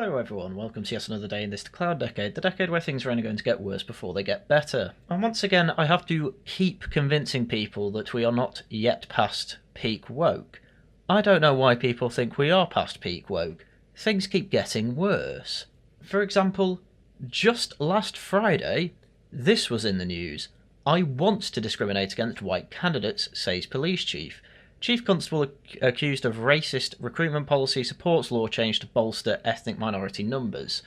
Hello everyone, welcome to yet another day in this cloud decade, the decade where things are only going to get worse before they get better. And once again, I have to keep convincing people that we are not yet past peak woke. I don't know why people think we are past peak woke. Things keep getting worse. For example, just last Friday, this was in the news. I want to discriminate against white candidates, says police chief. Chief Constable accused of racist recruitment policy supports law change to bolster ethnic minority numbers.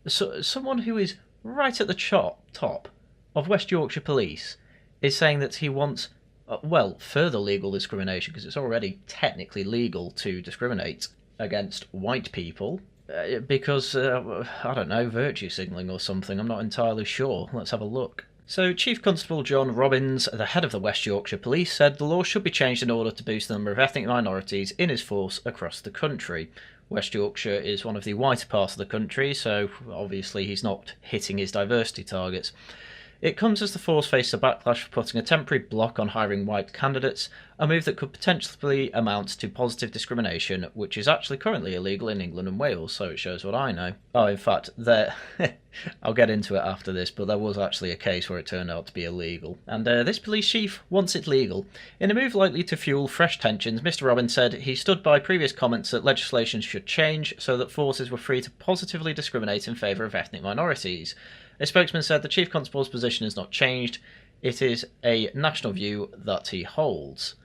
So, someone who is right at the top of West Yorkshire Police is saying that he wants, further legal discrimination, because it's already technically legal to discriminate against white people, because, I don't know, virtue signalling or something. I'm not entirely sure. Let's have a look. So, Chief Constable John Robbins, the head of the West Yorkshire Police, said the law should be changed in order to boost the number of ethnic minorities in his force across the country. West Yorkshire is one of the whiter parts of the country, so obviously he's not hitting his diversity targets. It comes as the force faces a backlash for putting a temporary block on hiring white candidates, a move that could potentially amount to positive discrimination, which is actually currently illegal in England and Wales, so it shows what I know. Oh, in fact, I'll get into it after this, but there was actually a case where it turned out to be illegal. And this police chief wants it legal. In a move likely to fuel fresh tensions, Mr. Robbins said he stood by previous comments that legislation should change so that forces were free to positively discriminate in favour of ethnic minorities. A spokesman said the Chief Constable's position has not changed. It is a national view that he holds,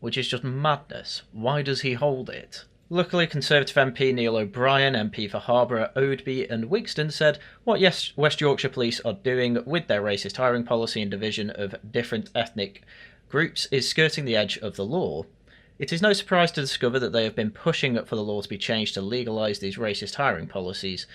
which is just madness. Why does he hold it? Luckily, Conservative MP Neil O'Brien, MP for Harborough, Oadby and Wigston, said what West Yorkshire Police are doing with their racist hiring policy and division of different ethnic groups is skirting the edge of the law. It is no surprise to discover that they have been pushing for the law to be changed to legalise these racist hiring policies.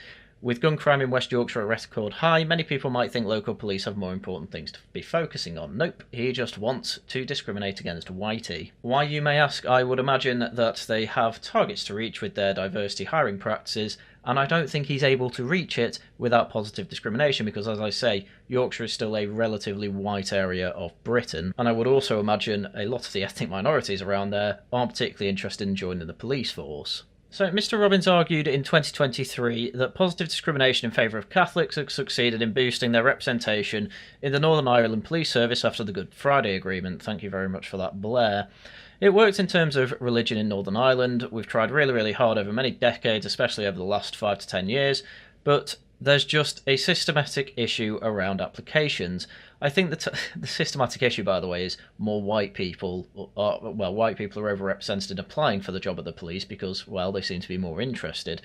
With gun crime in West Yorkshire at record high, many people might think local police have more important things to be focusing on. Nope, he just wants to discriminate against whitey. Why, you may ask? I would imagine that they have targets to reach with their diversity hiring practices, and I don't think he's able to reach it without positive discrimination because, as I say, Yorkshire is still a relatively white area of Britain, and I would also imagine a lot of the ethnic minorities around there aren't particularly interested in joining the police force. So, Mr. Robbins argued in 2023 that positive discrimination in favour of Catholics had succeeded in boosting their representation in the Northern Ireland Police Service after the Good Friday Agreement. Thank you very much for that, Blair. It worked in terms of religion in Northern Ireland. We've tried really, really hard over many decades, especially over the last 5 to 10 years, but there's just a systematic issue around applications. I think that the systematic issue, by the way, is more white people. White people are overrepresented in applying for the job at the police because, well, they seem to be more interested.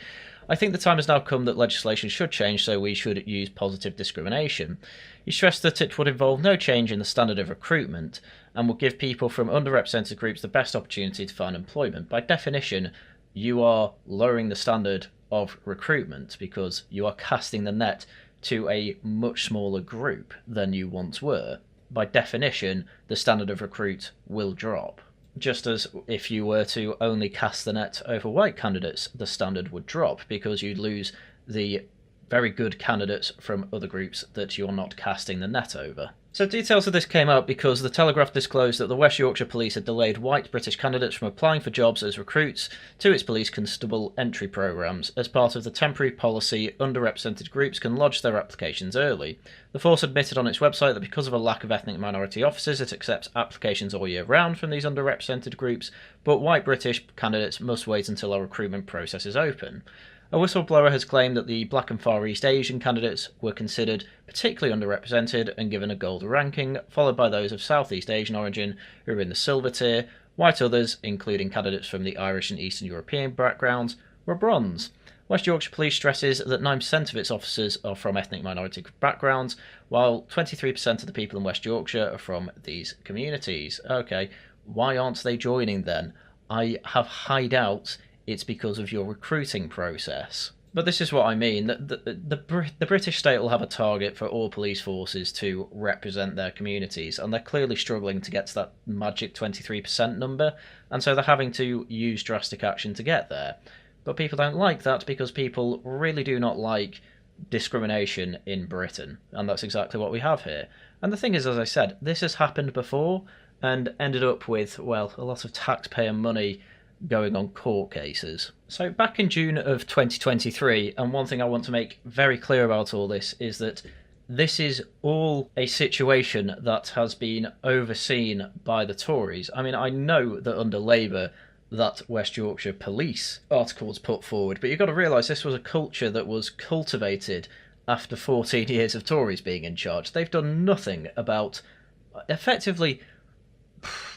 I think the time has now come that legislation should change, so we should use positive discrimination. He stressed that it would involve no change in the standard of recruitment and would give people from underrepresented groups the best opportunity to find employment. By definition, you are lowering the standard of recruitment because you are casting the net to a much smaller group than you once were. By definition, the standard of recruit will drop. Just as if you were to only cast the net over white candidates, the standard would drop because you'd lose the very good candidates from other groups that you're not casting the net over. So details of this came out because the Telegraph disclosed that the West Yorkshire Police had delayed white British candidates from applying for jobs as recruits to its police constable entry programmes. As part of the temporary policy, underrepresented groups can lodge their applications early. The force admitted on its website that because of a lack of ethnic minority officers, it accepts applications all year round from these underrepresented groups, but white British candidates must wait until our recruitment process is open. A whistleblower has claimed that the Black and Far East Asian candidates were considered particularly underrepresented and given a gold ranking, followed by those of Southeast Asian origin who are in the silver tier. White others, including candidates from the Irish and Eastern European backgrounds, were bronze. West Yorkshire Police stresses that 9% of its officers are from ethnic minority backgrounds, while 23% of the people in West Yorkshire are from these communities. Okay, why aren't they joining then? I have high doubts it's because of your recruiting process. But this is what I mean. The British state will have a target for all police forces to represent their communities, and they're clearly struggling to get to that magic 23% number, and so they're having to use drastic action to get there. But people don't like that because people really do not like discrimination in Britain, and that's exactly what we have here. And the thing is, as I said, this has happened before and ended up with, well, a lot of taxpayer money going on court cases. So back in June of 2023, and one thing I want to make very clear about all this is that this is all a situation that has been overseen by the Tories. I mean, I know that under Labour, that West Yorkshire Police article was put forward, but you've got to realise this was a culture that was cultivated after 14 years of Tories being in charge. They've done nothing about, effectively,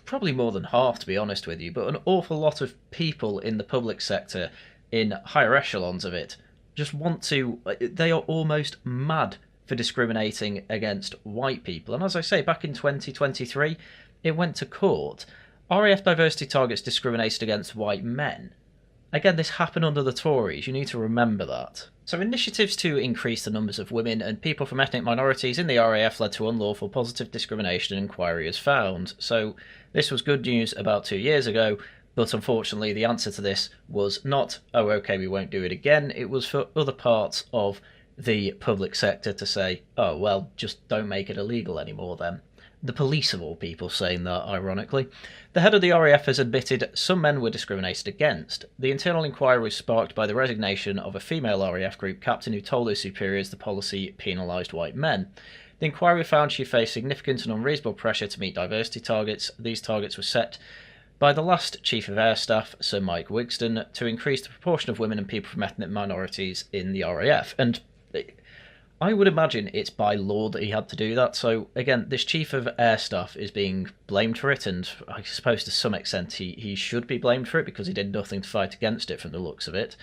probably more than half, to be honest with you, but an awful lot of people in the public sector, in higher echelons of it, just want to, they are almost mad for discriminating against white people. And as I say, back in 2023, it went to court. RAF diversity targets discriminated against white men. Again, this happened under the Tories. You need to remember that. So initiatives to increase the numbers of women and people from ethnic minorities in the RAF led to unlawful positive discrimination, and inquiry is found. So this was good news about 2 years ago, but unfortunately the answer to this was not, oh, okay, we won't do it again. It was for other parts of the public sector to say, oh, well, just don't make it illegal anymore then. The police, of all people, saying that, ironically. The head of the RAF has admitted some men were discriminated against. The internal inquiry was sparked by the resignation of a female RAF group captain who told her superiors the policy penalised white men. The inquiry found she faced significant and unreasonable pressure to meet diversity targets. These targets were set by the last Chief of Air Staff, Sir Mike Wigston, to increase the proportion of women and people from ethnic minorities in the RAF. And I would imagine it's by law that he had to do that. So again, this Chief of Air Staff is being blamed for it, and I suppose to some extent he should be blamed for it because he did nothing to fight against it from the looks of it.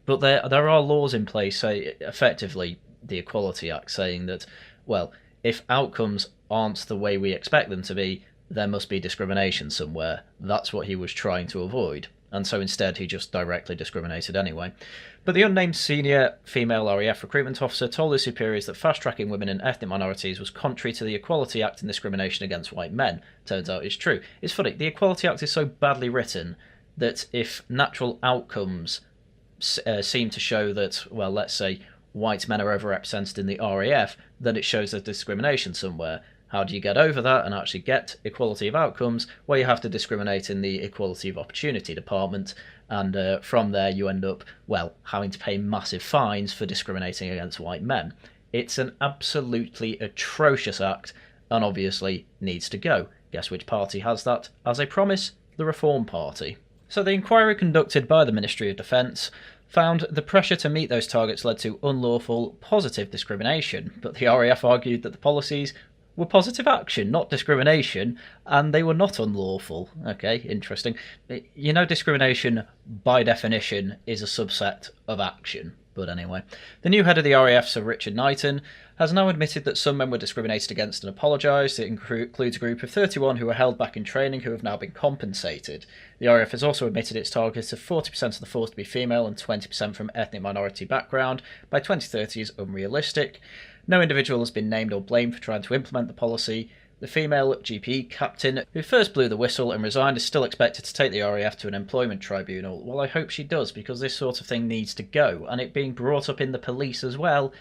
But there are laws in place, say effectively the Equality Act, saying that, well, if outcomes aren't the way we expect them to be, there must be discrimination somewhere. That's what he was trying to avoid. And so instead he just directly discriminated anyway. But the unnamed senior female RAF recruitment officer told his superiors that fast-tracking women and ethnic minorities was contrary to the Equality Act and discrimination against white men. Turns out it's true. It's funny, the Equality Act is so badly written that if natural outcomes seem to show that, well, let's say white men are overrepresented in the RAF, then it shows there's discrimination somewhere. How do you get over that and actually get equality of outcomes? Well, you have to discriminate in the Equality of Opportunity department, and from there you end up, well, having to pay massive fines for discriminating against white men. It's an absolutely atrocious act, and obviously needs to go. Guess which party has that as a promise? The Reform Party. So the inquiry conducted by the Ministry of Defence found the pressure to meet those targets led to unlawful positive discrimination, but the RAF argued that the policies were positive action, not discrimination, and they were not unlawful. Okay, interesting. You know, discrimination, by definition, is a subset of action. But anyway, the new head of the RAF, Sir Richard Knighton, has now admitted that some men were discriminated against and apologised. It includes a group of 31 who were held back in training who have now been compensated. The RAF has also admitted its target of 40% of the force to be female and 20% from ethnic minority background by 2030 is unrealistic. No individual has been named or blamed for trying to implement the policy. The female GP captain, who first blew the whistle and resigned, is still expected to take the RAF to an employment tribunal. Well, I hope she does, because this sort of thing needs to go. And it being brought up in the police as well,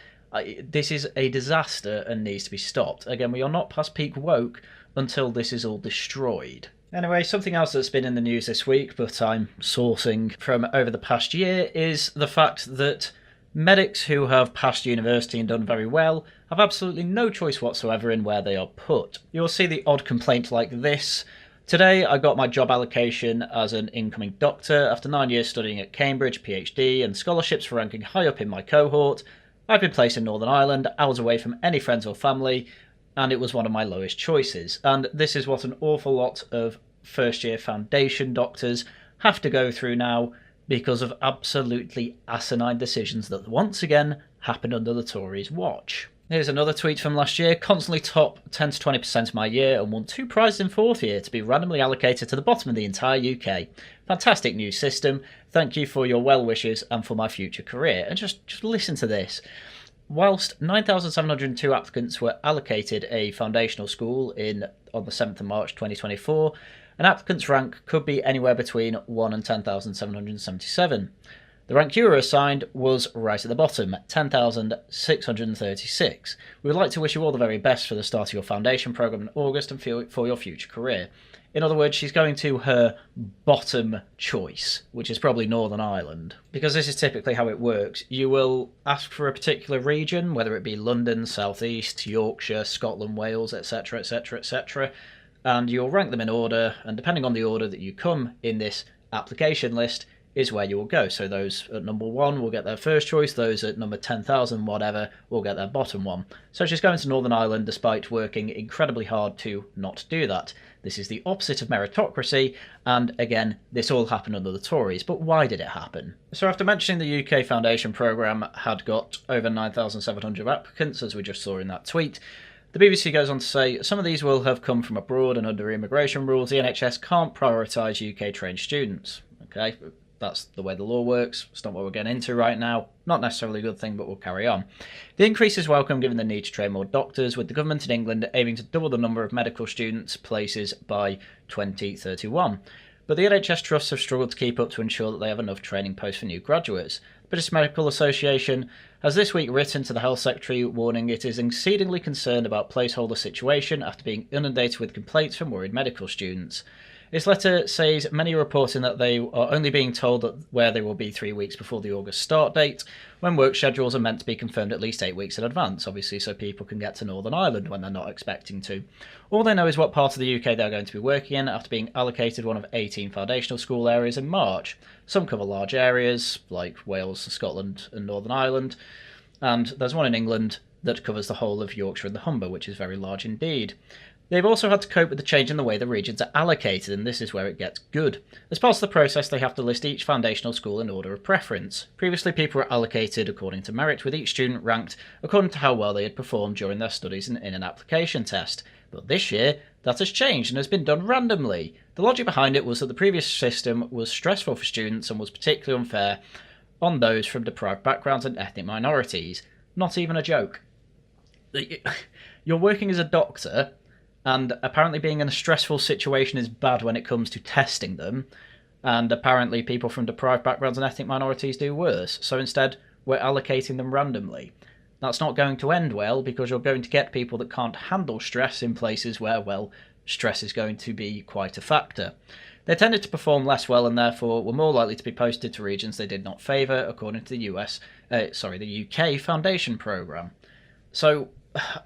this is a disaster and needs to be stopped. Again, we are not past peak woke until this is all destroyed. Anyway, something else that's been in the news this week, but I'm sourcing from over the past year, is the fact that medics who have passed university and done very well have absolutely no choice whatsoever in where they are put. You'll see the odd complaint like this. Today I got my job allocation as an incoming doctor after 9 years studying at Cambridge, PhD, and scholarships for ranking high up in my cohort. I've been placed in Northern Ireland, hours away from any friends or family, and it was one of my lowest choices. And this is what an awful lot of first-year foundation doctors have to go through now, because of absolutely asinine decisions that once again happened under the Tories' watch. Here's another tweet from last year. Constantly top 10 to 20% of my year and won 2 prizes in 4th year to be randomly allocated to the bottom of the entire UK. Fantastic new system. Thank you for your well wishes and for my future career. And just listen to this. Whilst 9,702 applicants were allocated a foundational school on the 7th of March 2024, an applicant's rank could be anywhere between 1 and 10,777. The rank you were assigned was right at the bottom, 10,636. We would like to wish you all the very best for the start of your foundation programme in August and for your future career. In other words, she's going to her bottom choice, which is probably Northern Ireland. Because this is typically how it works. You will ask for a particular region, whether it be London, South East, Yorkshire, Scotland, Wales, etc., etc., etc., and you'll rank them in order, and depending on the order that you come in this application list, is where you will go. So those at number 1 will get their first choice, those at number 10,000 whatever will get their bottom one. So she's going to Northern Ireland despite working incredibly hard to not do that. This is the opposite of meritocracy, and again, this all happened under the Tories. But why did it happen? So after mentioning the UK Foundation programme had got over 9,700 applicants, as we just saw in that tweet, the BBC goes on to say, some of these will have come from abroad, and under immigration rules, the NHS can't prioritise UK-trained students. Okay, that's the way the law works. It's not what we're getting into right now. Not necessarily a good thing, but we'll carry on. The increase is welcome given the need to train more doctors, with the government in England aiming to double the number of medical students places by 2031. But the NHS trusts have struggled to keep up to ensure that they have enough training posts for new graduates. The British Medical Association has this week written to the Health Secretary warning it is exceedingly concerned about placeholder situation after being inundated with complaints from worried medical students. Its letter says many are reporting that they are only being told that where they will be 3 weeks before the August start date, when work schedules are meant to be confirmed at least 8 weeks in advance, obviously so people can get to Northern Ireland when they're not expecting to. All they know is what part of the UK they're going to be working in after being allocated one of 18 foundational school areas in March. Some cover large areas, like Wales, Scotland and Northern Ireland, and there's one in England that covers the whole of Yorkshire and the Humber, which is very large indeed. They've also had to cope with the change in the way the regions are allocated, and this is where it gets good. As part of the process, they have to list each foundational school in order of preference. Previously, people were allocated according to merit, with each student ranked according to how well they had performed during their studies in an application test. But this year, that has changed and has been done randomly. The logic behind it was that the previous system was stressful for students and was particularly unfair on those from deprived backgrounds and ethnic minorities. Not even a joke. You're working as a doctor, and apparently being in a stressful situation is bad when it comes to testing them, and apparently people from deprived backgrounds and ethnic minorities do worse, so instead we're allocating them randomly. That's not going to end well, because you're going to get people that can't handle stress in places where, well, stress is going to be quite a factor. They tended to perform less well and therefore were more likely to be posted to regions they did not favour, according to the the UK Foundation programme. So,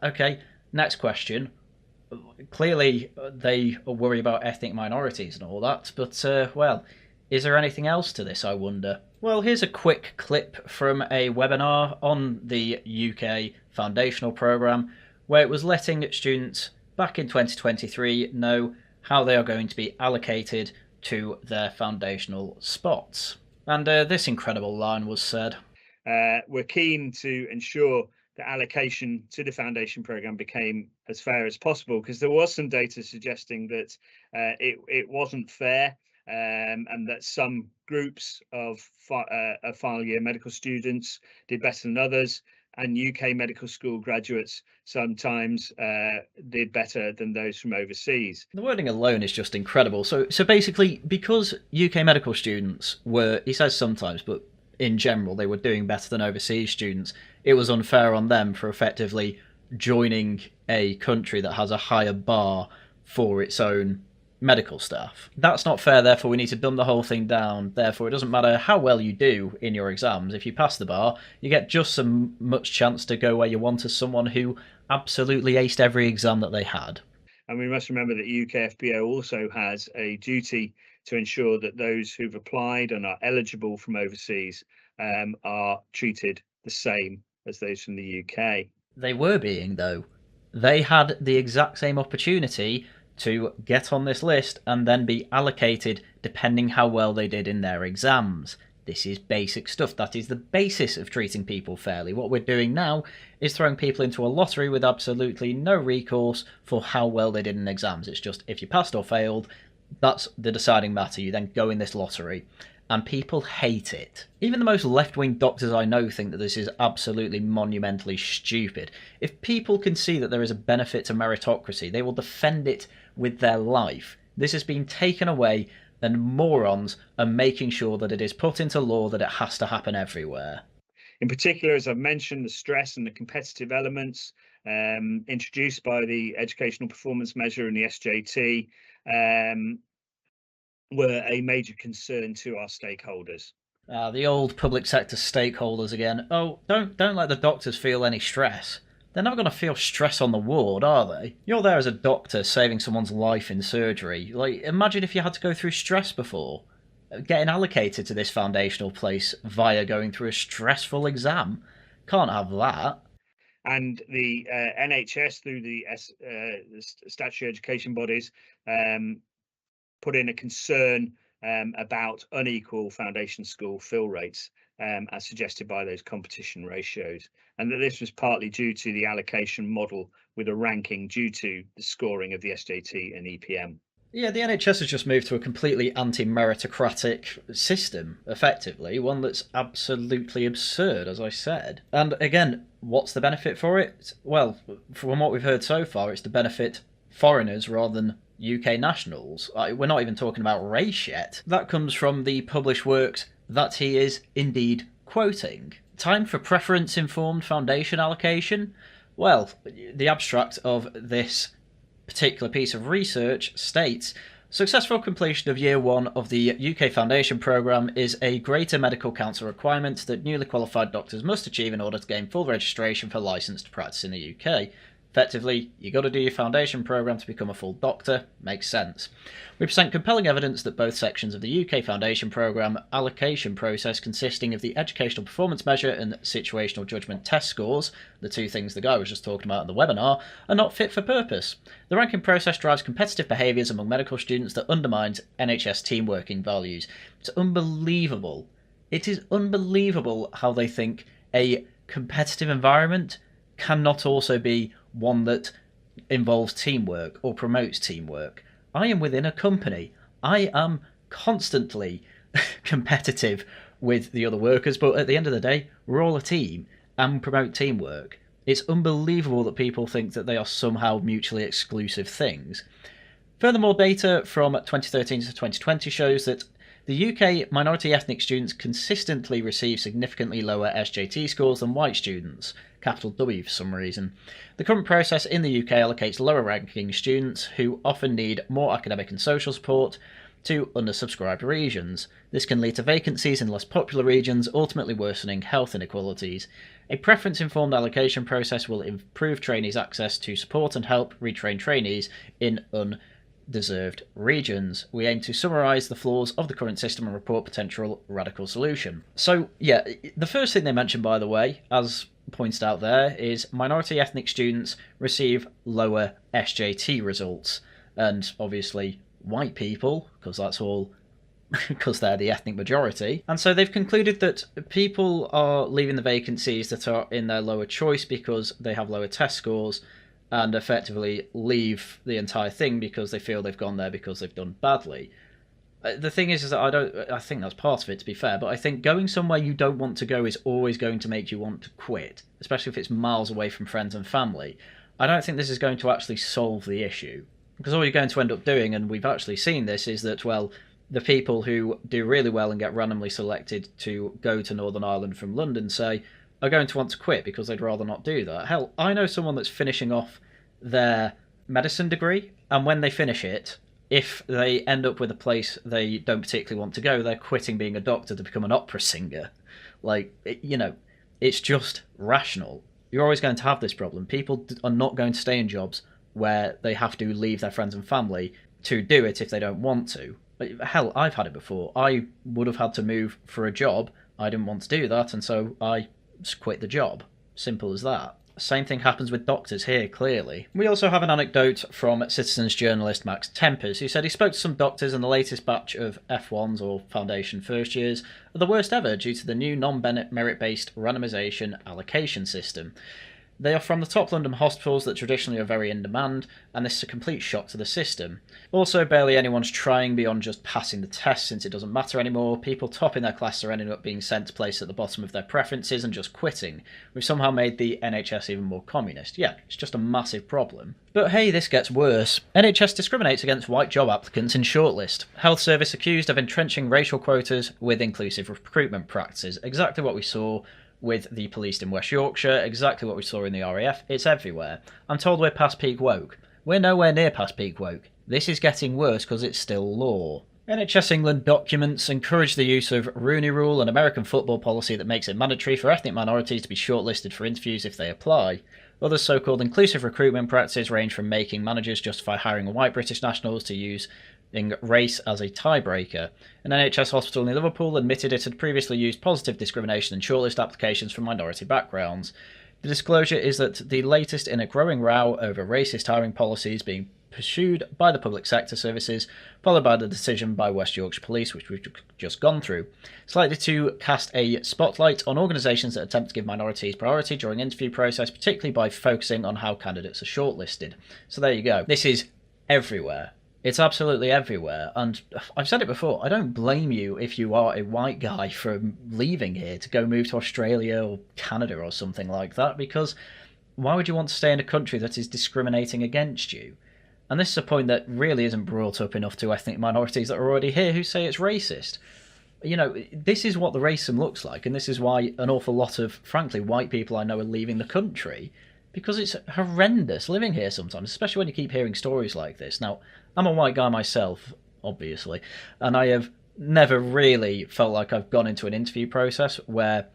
okay, next question. Clearly, they worry about ethnic minorities and all that, but, well, is there anything else to this, I wonder? Well, here's a quick clip from a webinar on the UK Foundational Programme, where it was letting students back in 2023 know how they are going to be allocated to their foundational spots. And this incredible line was said. We're keen to ensure the allocation to the foundation programme became as fair as possible, because there was some data suggesting that it wasn't fair, and that some groups of final year medical students did better than others, and UK medical school graduates sometimes did better than those from overseas. The wording alone is just incredible. So basically, because UK medical students were, he says sometimes, but in general, they were doing better than overseas students, it was unfair on them for effectively joining a country that has a higher bar for its own medical staff. That's not fair, therefore we need to dumb the whole thing down. Therefore, it doesn't matter how well you do in your exams. If you pass the bar, you get just as much chance to go where you want as someone who absolutely aced every exam that they had. And we must remember that UKFBO also has a duty to ensure that those who've applied and are eligible from overseas are treated the same as those from the UK. They were being, though. They had the exact same opportunity to get on this list and then be allocated depending how well they did in their exams. This is basic stuff. That is the basis of treating people fairly. What we're doing now is throwing people into a lottery with absolutely no recourse for how well they did in exams. It's just if you passed or failed, that's the deciding matter. You then go in this lottery. And people hate it. Even the most left-wing doctors I know think that this is absolutely monumentally stupid. If people can see that there is a benefit to meritocracy, they will defend it with their life. This has been taken away, and morons are making sure that it is put into law that it has to happen everywhere. In particular, as I've mentioned, the stress and the competitive elements introduced by the Educational Performance Measure and the SJT were a major concern to our stakeholders. The old public sector stakeholders again. Oh, don't let the doctors feel any stress. They're not going to feel stress on the ward, are they? You're there as a doctor saving someone's life in surgery. Like, imagine if you had to go through stress before. Getting allocated to this foundational place via going through a stressful exam. Can't have that. And the NHS, through the statutory education bodies, put in a concern about unequal foundation school fill rates, as suggested by those competition ratios, and that this was partly due to the allocation model with a ranking due to the scoring of the SJT and EPM. Yeah, the NHS has just moved to a completely anti-meritocratic system, effectively, one that's absolutely absurd, as I said. And again, what's the benefit for it? Well, from what we've heard so far, it's to benefit foreigners rather than UK nationals. We're not even talking about race yet. That comes from the published works that he is indeed quoting. Time for preference-informed foundation allocation? Well, the abstract of this particular piece of research states, successful completion of year 1 of the UK Foundation Programme is a greater medical council requirement that newly qualified doctors must achieve in order to gain full registration for licence to practice in the UK. Effectively, you got to do your foundation programme to become a full doctor. Makes sense. We present compelling evidence that both sections of the UK Foundation Programme allocation process, consisting of the Educational Performance Measure and Situational Judgment Test scores, the two things the guy was just talking about in the webinar, are not fit for purpose. The ranking process drives competitive behaviours among medical students that undermines NHS team working values. It's unbelievable. It is unbelievable how they think a competitive environment cannot also be one that involves teamwork or promotes teamwork. I am within a company. I am constantly competitive with the other workers, but at the end of the day, we're all a team and promote teamwork. It's unbelievable that people think that they are somehow mutually exclusive things. Furthermore, data from 2013 to 2020 shows that the UK minority ethnic students consistently receive significantly lower SJT scores than white students, capital W for some reason. The current process in the UK allocates lower ranking students who often need more academic and social support to undersubscribed regions. This can lead to vacancies in less popular regions, ultimately worsening health inequalities. A preference-informed allocation process will improve trainees' access to support and help retrain trainees in undeserved regions. We aim to summarise the flaws of the current system and report potential radical solution. So, yeah, the first thing they mentioned, by the way, as pointed out there, is minority ethnic students receive lower SJT results. And obviously, white people, because that's all, because they're the ethnic majority. And so they've concluded that people are leaving the vacancies that are in their lower choice because they have lower test scores, and effectively leave the entire thing because they feel they've gone there because they've done badly. The thing is that I think that's part of it, to be fair, but I think going somewhere you don't want to go is always going to make you want to quit, especially if it's miles away from friends and family. I don't think this is going to actually solve the issue, because all you're going to end up doing, and we've actually seen this, is that, well, the people who do really well and get randomly selected to go to Northern Ireland from London, say, are going to want to quit because they'd rather not do that. Hell, I know someone that's finishing off their medicine degree, and when they finish it, if they end up with a place they don't particularly want to go, they're quitting being a doctor to become an opera singer. Like, it's just rational. You're always going to have this problem. People are not going to stay in jobs where they have to leave their friends and family to do it if they don't want to. Hell, I've had it before. I would have had to move for a job. I didn't want to do that, and so I just quit the job. Simple as that. Same thing happens with doctors here, clearly. We also have an anecdote from Citizens journalist Max Tempers, who said he spoke to some doctors, and the latest batch of F1s, or foundation first years, are the worst ever due to the new non-merit-based randomisation allocation system. They are from the top London hospitals that traditionally are very in demand, and this is a complete shock to the system. Also, barely anyone's trying beyond just passing the test, since it doesn't matter anymore. People topping their class are ending up being sent to places at the bottom of their preferences and just quitting. We've somehow made the NHS even more communist. Yeah, it's just a massive problem. But hey, this gets worse. NHS discriminates against white job applicants in shortlist. Health Service accused of entrenching racial quotas with inclusive recruitment practices. Exactly what we saw with the police in West Yorkshire, exactly what we saw in the RAF. It's everywhere. I'm told we're past peak woke. We're nowhere near past peak woke. This is getting worse because it's still law. NHS England documents encourage the use of Rooney Rule, an American football policy that makes it mandatory for ethnic minorities to be shortlisted for interviews if they apply. Other so-called inclusive recruitment practices range from making managers justify hiring white British nationals to using race as a tiebreaker. An NHS hospital in Liverpool admitted it had previously used positive discrimination in shortlist applications from minority backgrounds. The disclosure is that the latest in a growing row over racist hiring policies being pursued by the public sector services, followed by the decision by West Yorkshire Police, which we've just gone through. It's likely to cast a spotlight on organisations that attempt to give minorities priority during interview process, particularly by focusing on how candidates are shortlisted. So there you go. This is everywhere. It's absolutely everywhere, and I've said it before, I don't blame you if you are a white guy from leaving here to go move to Australia or Canada or something like that, because why would you want to stay in a country that is discriminating against you? And this is a point that really isn't brought up enough to ethnic minorities that are already here who say it's racist. You know, this is what the racism looks like, and this is why an awful lot of, frankly, white people I know are leaving the country, because it's horrendous living here sometimes, especially when you keep hearing stories like this. Now, I'm a white guy myself, obviously, and I have never really felt like I've gone into an interview process where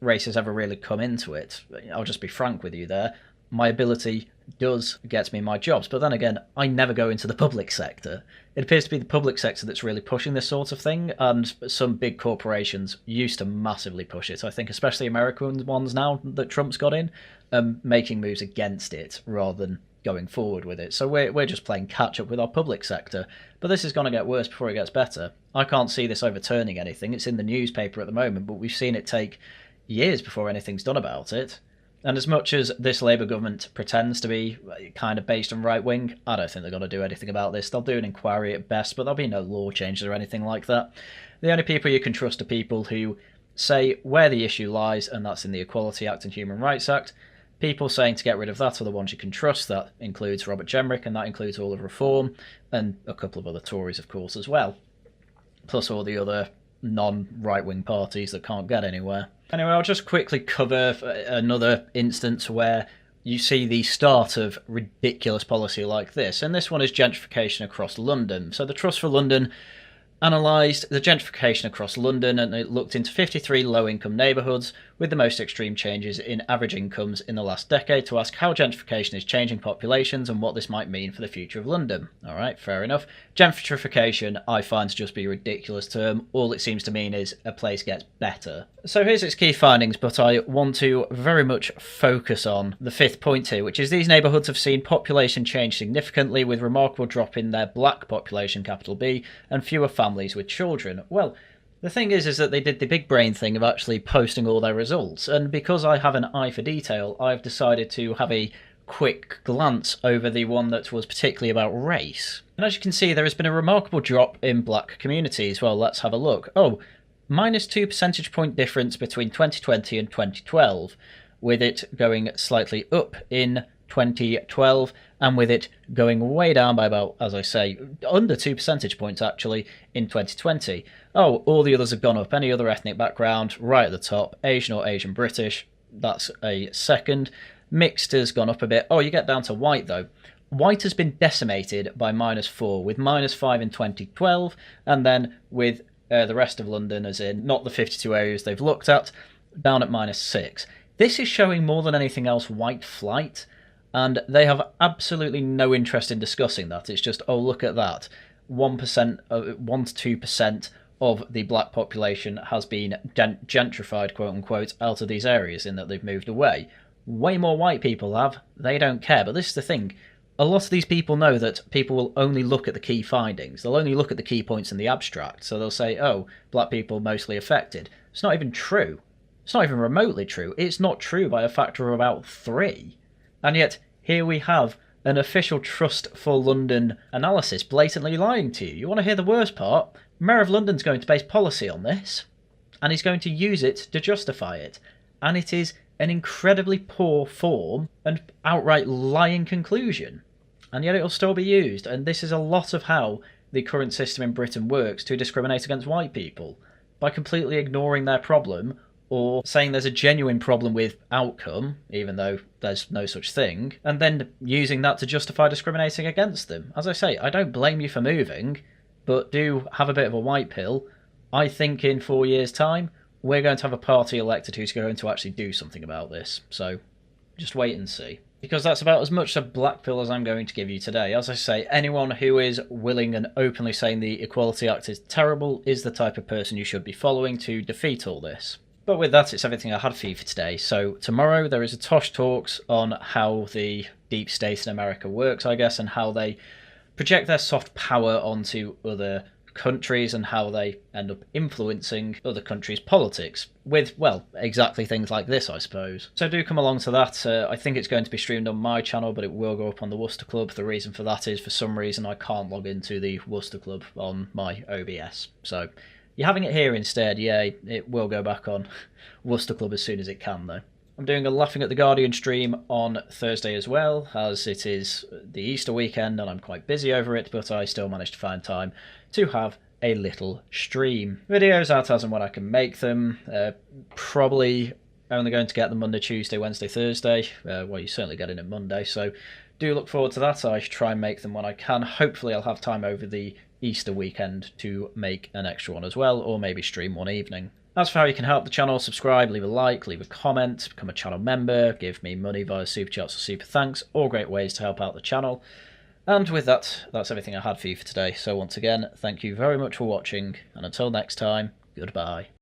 race has ever really come into it. I'll just be frank with you there. My ability does get me my jobs, but then again, I never go into the public sector. It appears to be the public sector that's really pushing this sort of thing, and some big corporations used to massively push it. I think especially American ones now that Trump's got in, making moves against it rather than going forward with it. So we're just playing catch up with our public sector, but this is going to get worse before it gets better. I can't see this overturning anything. It's in the newspaper at the moment, but we've seen it take years before anything's done about it. And as much as this Labour government pretends to be kind of based on right wing, I don't think they're going to do anything about this. They'll do an inquiry at best, but there'll be no law changes or anything like that. The only people you can trust are people who say where the issue lies, and that's in the Equality Act and Human Rights Act. People saying to get rid of that are the ones you can trust. That includes Robert Jenrick, and that includes all of Reform, and a couple of other Tories, of course, as well. Plus all the other non-right-wing parties that can't get anywhere. Anyway, I'll just quickly cover another instance where you see the start of ridiculous policy like this, and this one is gentrification across London. So the Trust for London analysed the gentrification across London, and it looked into 53 low-income neighbourhoods with the most extreme changes in average incomes in the last decade to ask how gentrification is changing populations and what this might mean for the future of London. Alright, fair enough. Gentrification I find to just be a ridiculous term. All it seems to mean is a place gets better. So here's its key findings, but I want to very much focus on the fifth point here, which is these neighbourhoods have seen population change significantly with remarkable drop in their black population, capital B, and fewer families with children. Well, the thing is that they did the big brain thing of actually posting all their results, and because I have an eye for detail, I've decided to have a quick glance over the one that was particularly about race. And as you can see, there has been a remarkable drop in black communities. Well, let's have a look. Oh, minus 2 percentage point difference between 2020 and 2012, with it going slightly up in 2012, and with it going way down by about, as I say, under 2 percentage points actually in 2020. Oh, all the others have gone up. Any other ethnic background, right at the top. Asian or Asian British, that's a second. Mixed has gone up a bit. Oh, you get down to white though. White has been decimated by -4, with -5 in 2012, and then with the rest of London, as in not the 52 areas they've looked at, down at -6. This is showing more than anything else white flight, and they have absolutely no interest in discussing that. It's just, oh, look at that. 1%, 1 to 2% of the black population has been gentrified, quote unquote, out of these areas in that they've moved away. Way more white people have. They don't care. But this is the thing. A lot of these people know that people will only look at the key findings. They'll only look at the key points in the abstract. So they'll say, oh, black people mostly affected. It's not even true. It's not even remotely true. It's not true by a factor of about 3. And yet, here we have an official Trust for London analysis blatantly lying to you. You want to hear the worst part? Mayor of London's going to base policy on this, and he's going to use it to justify it. And it is an incredibly poor form and outright lying conclusion. And yet it'll still be used, and this is a lot of how the current system in Britain works to discriminate against white people. By completely ignoring their problem, or saying there's a genuine problem with outcome, even though there's no such thing, and then using that to justify discriminating against them. As I say, I don't blame you for moving, but do have a bit of a white pill. I think in 4 years' time, we're going to have a party elected who's going to actually do something about this. So just wait and see. Because that's about as much a black pill as I'm going to give you today. As I say, anyone who is willing and openly saying the Equality Act is terrible is the type of person you should be following to defeat all this. But with that, it's everything I had for you for today. So tomorrow there is a Tosh Talks on how the deep state in America works, I guess, and how they project their soft power onto other countries and how they end up influencing other countries' politics with, well, exactly things like this, I suppose. So do come along to that. I think it's going to be streamed on my channel, but it will go up on the Worcester Club. The reason for that is, for some reason, I can't log into the Worcester Club on my OBS. So you're having it here instead. Yeah, it will go back on Worcester Club as soon as it can, though. I'm doing a Laughing at the Guardian stream on Thursday as well, as it is the Easter weekend and I'm quite busy over it, but I still managed to find time to have a little stream. Videos out as and when I can make them. Probably only going to get them Monday, Tuesday, Wednesday, Thursday. Well, you're certainly getting it Monday, so do look forward to that. I should try and make them when I can. Hopefully I'll have time over the Easter weekend to make an extra one as well, or maybe stream one evening. As for how you can help the channel, subscribe, leave a like, leave a comment, become a channel member, give me money via super chats or super thanks, all great ways to help out the channel. And with that, that's everything I had for you for today. So once again, thank you very much for watching, and until next time, goodbye.